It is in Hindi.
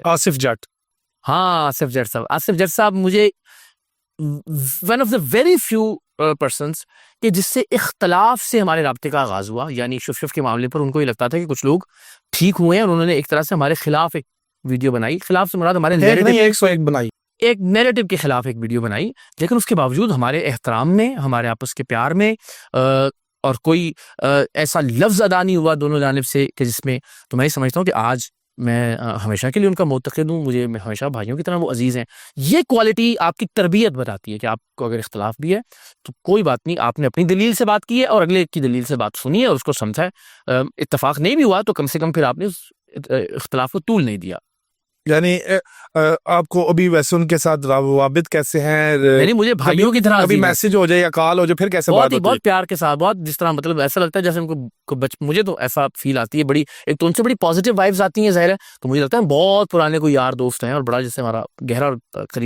आसिफ जट। हाँ, आसिफ जट साहब। आसिफ जट साहब मुझे one of the very few persons कि जिससे इख्तलाफ से हमारे राब्ते का आगाज़ हुआ, यानी शुफ के मामले पर उनको ये लगता था कि कुछ लोग ठीक हुए हैं और उन्होंने एक तरह से हमारे खिलाफ एक वीडियो बनाई। खिलाफ से मुराद हमारे नहीं 101 बनाई, एक नैरेटिव के खिलाफ एक वीडियो बनाई, लेकिन उसके बावजूद हमारे एहतराम में, हमारे आपस के प्यार में और कोई ऐसा लफ्ज़ अदा नहीं हुआ दोनों जानिब से कि जिसमें, तो मैं समझता हूँ कि आज मैं हमेशा के लिए उनका मुतक़िद हूँ। मुझे मैं हमेशा भाइयों की तरह वो अजीज़ हैं। ये क्वालिटी आपकी तरबियत बताती है कि आपको अगर इख्तलाफ भी है तो कोई बात नहीं, आपने अपनी दलील से बात की है और अगले की दलील से बात सुनी है और उसको समझा है। इत्तफाक नहीं भी हुआ तो कम से कम फिर आपने उस इख्तलाफ को तूल नहीं दिया। यानी आपको अभी वैसे उनके साथ रवाबित कैसे हैं? यानी मुझे भाइयों की तरह अभी अजीज हैं। मैसेज हो जाए या कॉल हो जाए फिर कैसे बात होती है? बहुत प्यार के साथ, बहुत जिस तरह मतलब ऐसा लगता है जैसे उनको मुझे तो ऐसा फील आती है, बड़ी एक तो उनसे बड़ी पॉजिटिव वाइब्स आती हैं ज़ाहिर है, तो मुझे लगता है बहुत पुराने कोई यार दोस्त हैं और बड़ा जैसे हमारा गहरा और करीब